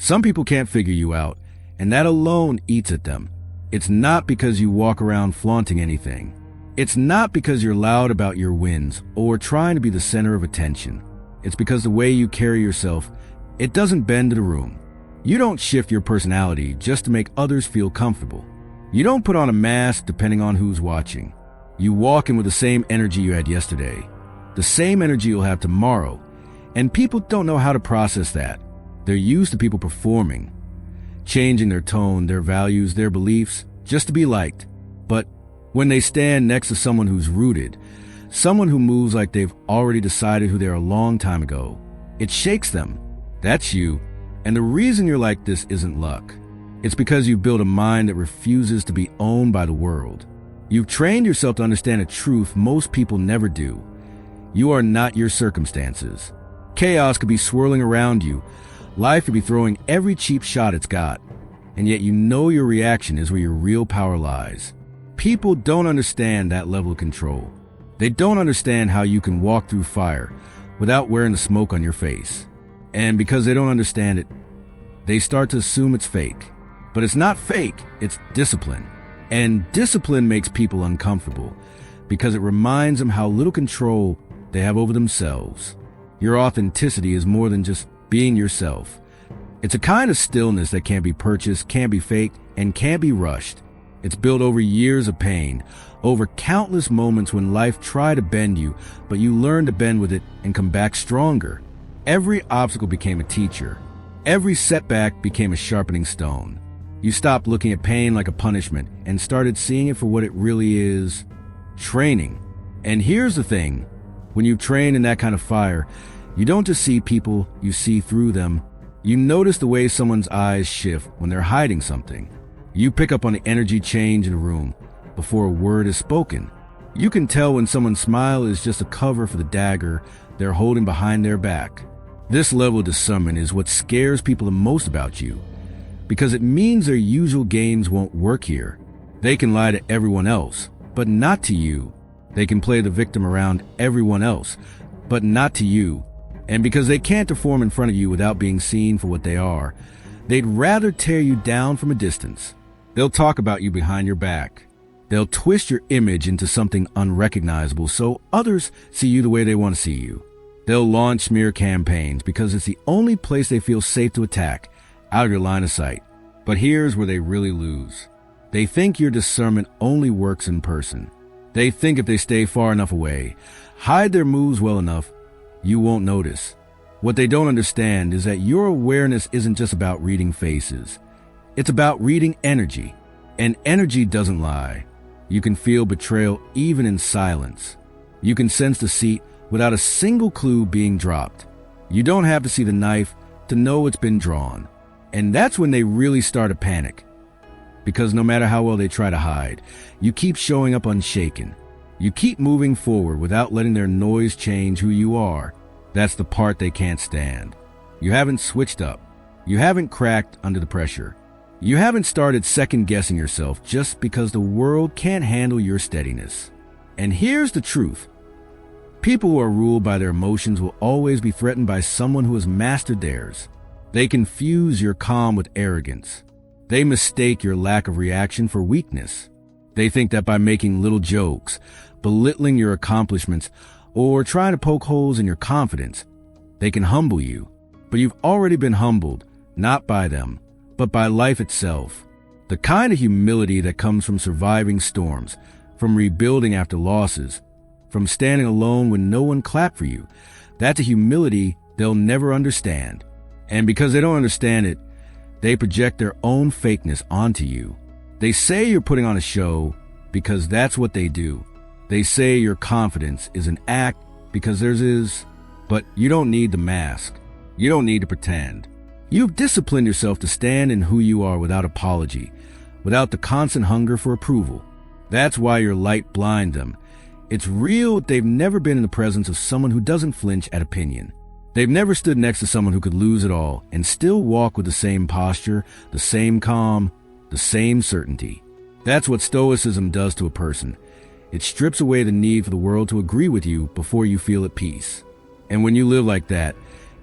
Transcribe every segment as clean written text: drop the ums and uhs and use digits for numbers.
Some people can't figure you out, and that alone eats at them. It's not because you walk around flaunting anything. It's not because you're loud about your wins or trying to be the center of attention. It's because the way you carry yourself, it doesn't bend to the room. You don't shift your personality just to make others feel comfortable. You don't put on a mask depending on who's watching. You walk in with the same energy you had yesterday, the same energy you'll have tomorrow, and people don't know how to process that. They're used to people performing, changing their tone, their values, their beliefs, just to be liked. But when they stand next to someone who's rooted, someone who moves like they've already decided who they are a long time ago, it shakes them. That's you. And the reason you're like this isn't luck. It's because you've built a mind that refuses to be owned by the world. You've trained yourself to understand a truth most people never do. You are not your circumstances. Chaos could be swirling around you. Life could be throwing every cheap shot it's got. And yet you know your reaction is where your real power lies. People don't understand that level of control. They don't understand how you can walk through fire without wearing the smoke on your face. And because they don't understand it, they start to assume it's fake. But it's not fake, it's discipline. And discipline makes people uncomfortable because it reminds them how little control they have over themselves. Your authenticity is more than just being yourself. It's a kind of stillness that can't be purchased, can't be faked, and can't be rushed. It's built over years of pain, over countless moments when life tried to bend you, but you learned to bend with it and come back stronger. Every obstacle became a teacher. Every setback became a sharpening stone. You stopped looking at pain like a punishment and started seeing it for what it really is: training. And here's the thing, when you train in that kind of fire, you don't just see people, you see through them. You notice the way someone's eyes shift when they're hiding something. You pick up on the energy change in a room before a word is spoken. You can tell when someone's smile is just a cover for the dagger they're holding behind their back. This level of discernment is what scares people the most about you, because it means their usual games won't work here. They can lie to everyone else, but not to you. They can play the victim around everyone else, but not to you. And because they can't perform in front of you without being seen for what they are, they'd rather tear you down from a distance. They'll talk about you behind your back. They'll twist your image into something unrecognizable so others see you the way they want to see you. They'll launch smear campaigns because it's the only place they feel safe to attack, out of your line of sight. But here's where they really lose. They think your discernment only works in person. They think if they stay far enough away, hide their moves well enough, you won't notice. What they don't understand is that your awareness isn't just about reading faces. It's about reading energy. And energy doesn't lie. You can feel betrayal even in silence. You can sense deceit without a single clue being dropped. You don't have to see the knife to know it's been drawn. And that's when they really start to panic. Because no matter how well they try to hide, you keep showing up unshaken. You keep moving forward without letting their noise change who you are. That's the part they can't stand. You haven't switched up. You haven't cracked under the pressure. You haven't started second-guessing yourself just because the world can't handle your steadiness. And here's the truth. People who are ruled by their emotions will always be threatened by someone who has mastered theirs. They confuse your calm with arrogance. They mistake your lack of reaction for weakness. They think that by making little jokes, belittling your accomplishments, or trying to poke holes in your confidence, they can humble you. But you've already been humbled, not by them, but by life itself. The kind of humility that comes from surviving storms, from rebuilding after losses, from standing alone when no one clapped for you. That's a humility they'll never understand. And because they don't understand it, they project their own fakeness onto you. They say you're putting on a show because that's what they do. They say your confidence is an act because theirs is. But you don't need the mask. You don't need to pretend. You've disciplined yourself to stand in who you are without apology, without the constant hunger for approval. That's why your light blinds them. It's real. They've never been in the presence of someone who doesn't flinch at opinion. They've never stood next to someone who could lose it all and still walk with the same posture, the same calm, the same certainty. That's what Stoicism does to a person. It strips away the need for the world to agree with you before you feel at peace. And when you live like that,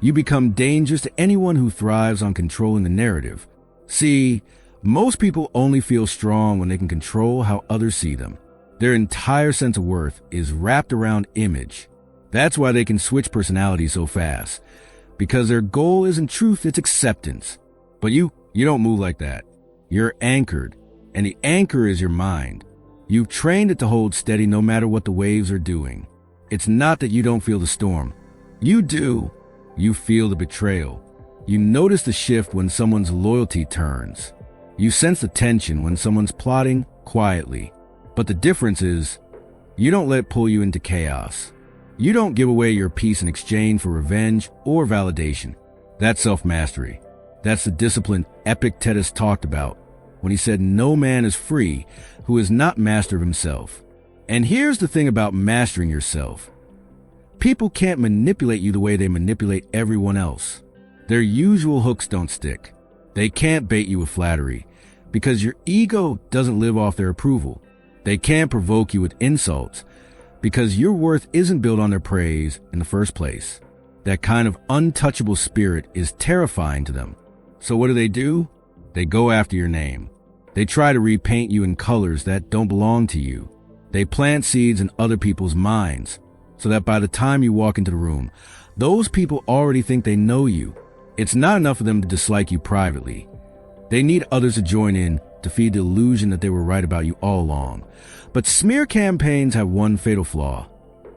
You become dangerous to anyone who thrives on controlling the narrative. See, most people only feel strong when they can control how others see them. Their entire sense of worth is wrapped around image. That's why they can switch personalities so fast. Because their goal isn't truth, it's acceptance. But you don't move like that. You're anchored, and the anchor is your mind. You've trained it to hold steady no matter what the waves are doing. It's not that you don't feel the storm. You do. You feel the betrayal. You notice the shift when someone's loyalty turns. You sense the tension when someone's plotting quietly. But the difference is, you don't let it pull you into chaos. You don't give away your peace in exchange for revenge or validation. That's self-mastery. That's the discipline Epictetus talked about when he said no man is free who is not master of himself. And here's the thing about mastering yourself. People can't manipulate you the way they manipulate everyone else. Their usual hooks don't stick. They can't bait you with flattery because your ego doesn't live off their approval. They can't provoke you with insults because your worth isn't built on their praise in the first place. That kind of untouchable spirit is terrifying to them. So what do? They go after your name. They try to repaint you in colors that don't belong to you. They plant seeds in other people's minds so that by the time you walk into the room, those people already think they know you. It's not enough for them to dislike you privately. They need others to join in to feed the illusion that they were right about you all along. But smear campaigns have one fatal flaw.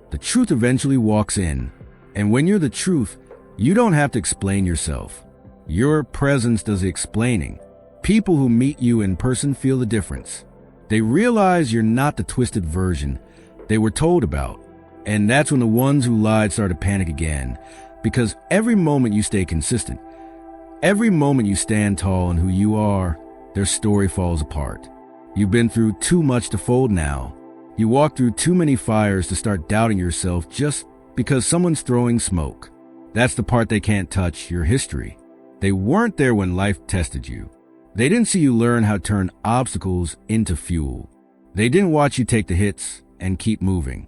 The truth eventually walks in. And when you're the truth, you don't have to explain yourself. Your presence does the explaining. People who meet you in person feel the difference. They realize you're not the twisted version they were told about. And that's when the ones who lied start to panic again. Because every moment you stay consistent, every moment you stand tall in who you are, their story falls apart. You've been through too much to fold now. You walk through too many fires to start doubting yourself just because someone's throwing smoke. That's the part they can't touch, your history. They weren't there when life tested you. They didn't see you learn how to turn obstacles into fuel. They didn't watch you take the hits and keep moving.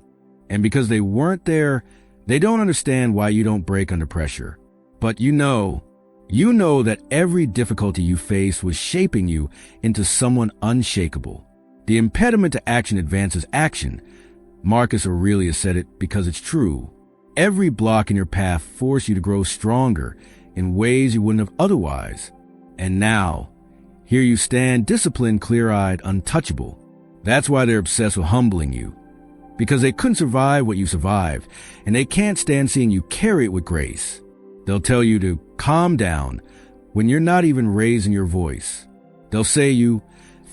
And because they weren't there, they don't understand why you don't break under pressure. But you know that every difficulty you faced was shaping you into someone unshakable. The impediment to action advances action. Marcus Aurelius said it because it's true. Every block in your path forced you to grow stronger in ways you wouldn't have otherwise. And now, here you stand, disciplined, clear-eyed, untouchable. That's why they're obsessed with humbling you. Because they couldn't survive what you survived, and they can't stand seeing you carry it with grace. They'll tell you to calm down when you're not even raising your voice. They'll say you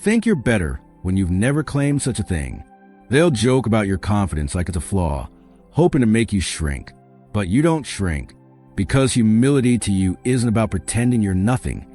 think you're better when you've never claimed such a thing. They'll joke about your confidence like it's a flaw, hoping to make you shrink. But you don't shrink, because humility to you isn't about pretending you're nothing.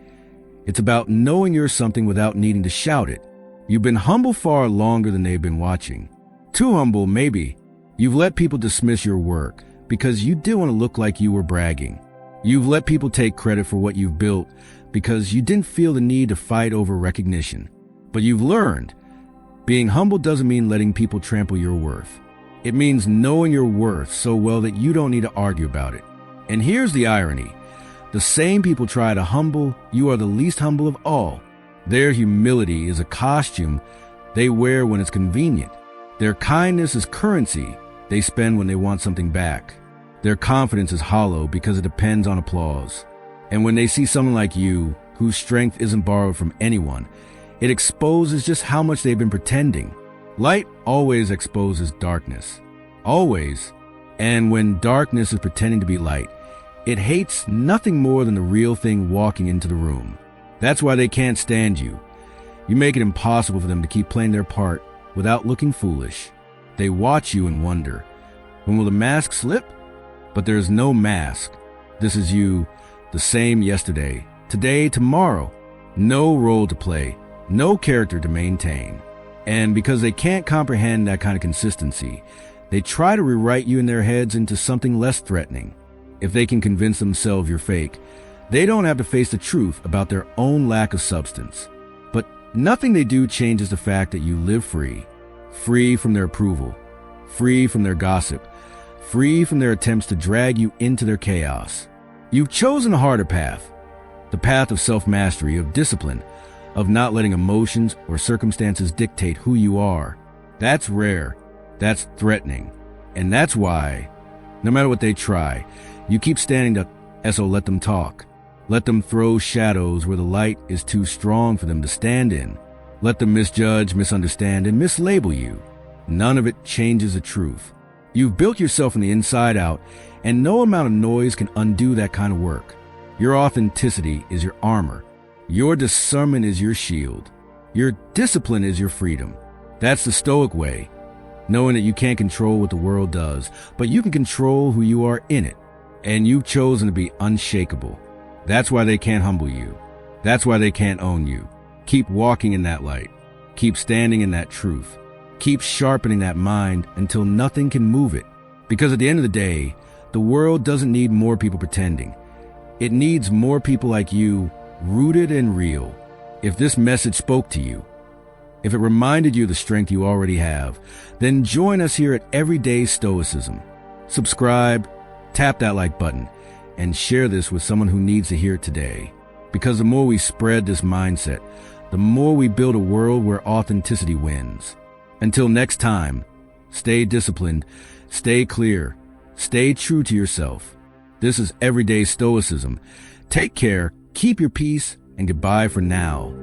It's about knowing you're something without needing to shout it. You've been humble far longer than they've been watching. Too humble, maybe. You've let people dismiss your work because you didn't want to look like you were bragging. You've let people take credit for what you've built because you didn't feel the need to fight over recognition. But you've learned. Being humble doesn't mean letting people trample your worth. It means knowing your worth so well that you don't need to argue about it. And here's the irony. The same people try to humble, you are the least humble of all. Their humility is a costume they wear when it's convenient. Their kindness is currency they spend when they want something back. Their confidence is hollow because it depends on applause. And when they see someone like you, whose strength isn't borrowed from anyone, it exposes just how much they've been pretending. Light always exposes darkness. Always. And when darkness is pretending to be light, it hates nothing more than the real thing walking into the room. That's why they can't stand you. You make it impossible for them to keep playing their part without looking foolish. They watch you and wonder, when will the mask slip? But there is no mask. This is you, the same yesterday, today, tomorrow. No role to play, no character to maintain. And because they can't comprehend that kind of consistency, they try to rewrite you in their heads into something less threatening. If they can convince themselves you're fake, they don't have to face the truth about their own lack of substance. But nothing they do changes the fact that you live free. Free from their approval. Free from their gossip. Free from their attempts to drag you into their chaos. You've chosen a harder path, the path of self-mastery, of discipline, of not letting emotions or circumstances dictate who you are. That's rare, that's threatening, and that's why, no matter what they try, you keep standing up. So let them talk. Let them throw shadows where the light is too strong for them to stand in. Let them misjudge, misunderstand, and mislabel you. None of it changes the truth. You've built yourself from the inside out, and no amount of noise can undo that kind of work. Your authenticity is your armor. Your discernment is your shield. Your discipline is your freedom. That's the Stoic way, knowing that you can't control what the world does, but you can control who you are in it. And you've chosen to be unshakable. That's why they can't humble you. That's why they can't own you. Keep walking in that light. Keep standing in that truth. Keep sharpening that mind until nothing can move it. Because at the end of the day, the world doesn't need more people pretending. It needs more people like you, rooted and real. If this message spoke to you, if it reminded you of the strength you already have, then join us here at Everyday Stoicism. Subscribe, tap that like button, and share this with someone who needs to hear it today. Because the more we spread this mindset, the more we build a world where authenticity wins. Until next time, stay disciplined, stay clear, stay true to yourself. This is Everyday Stoicism. Take care, keep your peace, and goodbye for now.